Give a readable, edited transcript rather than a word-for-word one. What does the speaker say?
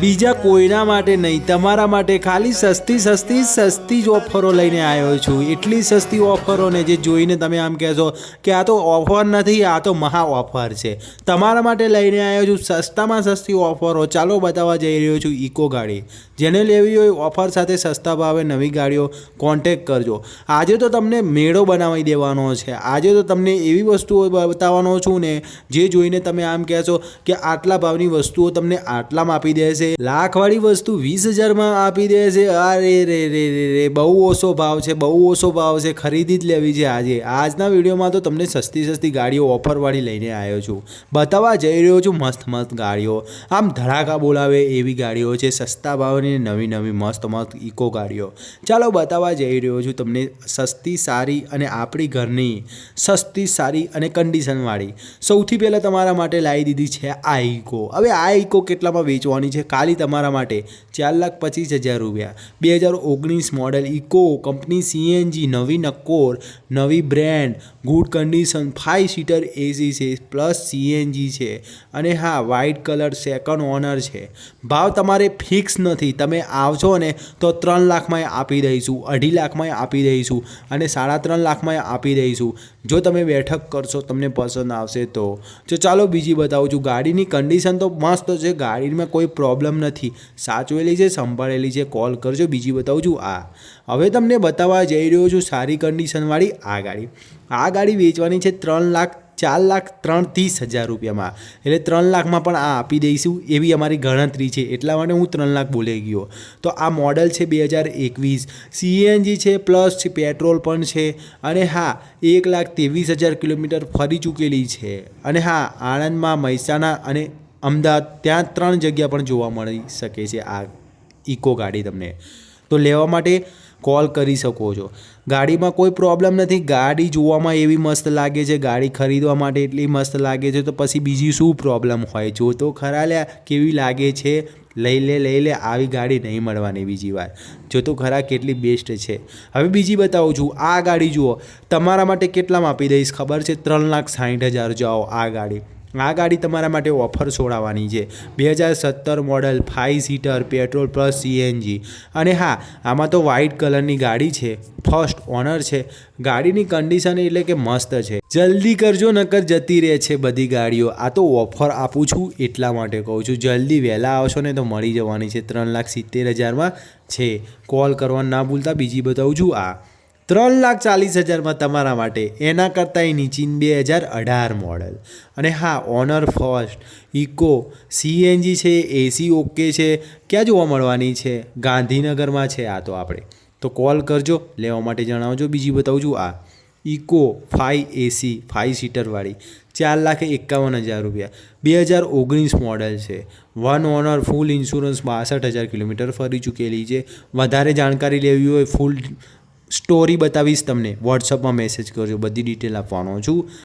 બીજા કોઈના માટે નહીં, તમારા માટે ખાલી સસ્તી જ ઓફરો લઈને આવ્યો છું. એટલી સસ્તી ઓફરોને જે જોઈને તમે આમ કહેશો કે આ તો ઓફર નથી, આ તો મહા ઓફર છે. તમારા માટે લઈને આવ્યો છું સસ્તામાં સસ્તી ઓફરો. ચાલો બતાવવા જઈ રહ્યો છું ઇકો ગાડી. જેને લેવી હોય ઓફર સાથે સસ્તા ભાવે નવી ગાડીઓ કોન્ટેક કરજો. આજે તો તમને મેળો બનાવી દેવાનો છે. આજે તો તમને એવી વસ્તુઓ બતાવવાનો છું ને જે જોઈને તમે આમ કહેશો કે આટલા ભાવની વસ્તુઓ તમને આટલામાં આપી દેશે, લાખવાળી વસ્તુ 20,000માં આપી દેશે. અરે રે બહુ ઓછો ભાવ છે, બહુ ઓછો ભાવ છે. ખરીદી જ લેવી છે આજે. આજના વિડીયોમાં તો તમને સસ્તી ગાડીઓ ઓફરવાળી લઈને આવ્યો છું. બતાવવા જઈ રહ્યો છું મસ્ત ગાડીઓ, આમ ધડાકા બોલાવે એવી ગાડીઓ છે. સસ્તા ભાવની નવી મસ્ત ઇકો ગાડીઓ. ચાલો બતાવવા જઈ રહ્યો છું તમને સસ્તી સારી અને આપણી ઘરની સસ્તી સારી અને કન્ડિશનવાળી. સૌથી પહેલાં તમારા માટે લાવી દીધી છે આ ઇકો. હવે આ ઇકો કેટલામાં વેચવાની છે? ખાલી તમારા માટે 4,25,000 રૂપિયા. 2019 મોડેલ ઇકો કંપની CNG, નવી નક્કોર, નવી brand, good condition, 5 seater AC છે પ્લસ CNG છે. અને હા, વ્હાઇટ કલર, સેકન્ડ ઓનર છે. ભાવ તમારે ફિક્સ નથી. તમે આવશો ને તો 3 લાખમાં આપી દઈશું, 2.5 લાખમાં આપી દઈશું અને 3.5 લાખમાં આપી દઈશું. જો તમે બેઠક કરશો તમને પસંદ આવશે તો. ચાલો બીજી બતાવું છું. ગાડીની કન્ડિશન તો મસ્ત છે, ગાડીમાં કોઈ પ્રોબ્લેમ નથી, સાચવેલી છે, સંભાળેલી છે. કોલ કરજો. બીજી બતાવું છું આ. હવે તમને બતાવવા જઈ રહ્યો છું સારી કન્ડિશનવાળી આ ગાડી. આ ગાડી વેચવાની છે 4,30,000 રૂપિયામાં. એટલે 3 લાખમાં પણ આ આપી દઈશું એવી અમારી ગણતરી છે. એટલા માટે હું 3 લાખ બોલી ગયો. તો આ મોડલ છે 2021, CNG છે પ્લસ પેટ્રોલ પણ છે. અને હા, 1,23,000 કિલોમીટર ફરી ચૂકેલી છે. અને હા, આણંદમાં, મહેસાણા અને અમદાવાદ ત્યાં 3 જગ્યા પણ જોવા મળી શકે છે આ ઇકો ગાડી તમને. તો લેવા માટે કોલ કરી શકો છો. ગાડીમાં કોઈ પ્રોબ્લેમ નથી. ગાડી જોવામાં એવી મસ્ત લાગે છે, ગાડી ખરીદવા માટે એટલી મસ્ત લાગે છે, તો પછી બીજી શું પ્રોબ્લેમ હોય? જો તો ખરા લ્યા કેવી લાગે છે. લઈ લે. આવી ગાડી નહીં મળવાની બીજી વાર. જો તો ખરા કેટલી બેસ્ટ છે. હવે બીજી બતાવું છું. આ ગાડી જુઓ, તમારા માટે કેટલામાં આપી દઈશ ખબર છે? 3,60,000 જાઓ આ ગાડી. આ ગાડી તમારા માટે ઓફર છોડાવવાની છે. 2017 model, 5 seater, petrol plus CNG. અને હા, આમાં તો વ્હાઇટ કલરની ગાડી છે, ફર્સ્ટ ઓનર છે. ગાડીની કન્ડિશન એટલે કે મસ્ત છે. જલ્દી કરજો નકર જતી રહે છે બધી ગાડીઓ. આ તો ઓફર આપું છું એટલા માટે કહું છું. જલ્દી વહેલા આવશો ને તો મળી જવાની છે. 3,70,000માં છે. કોલ કરવાનું ના ભૂલતા. બીજી બતાવું છું આ 3,40,000માં તમારા માટે. એના કરતાંય નીચી 2018 મોડલ. અને હા, ઓનર ફર્સ્ટ ઇકો, CNG છે, AC ઓકે છે. ક્યાં જોવા મળવાની છે? ગાંધીનગરમાં છે આ તો આપણે. તો કોલ કરજો, લેવા માટે જણાવજો. બીજી બતાવું છું આ ઇકો 5 AC, 5 સીટરવાળી, 4,51,000 રૂપિયા. 2019 મોડલ છે. 1 ઓનર, ફૂલ ઇન્સ્યોરન્સ, 62,000 કિલોમીટર ફરી ચૂકેલી છે. વધારે જાણકારી લેવી હોય, ફૂલ સ્ટોરી બતાવીશ તમને. વોટ્સઅપમાં મેસેજ કરજો, બધી ડિટેલ આપવાનો છું.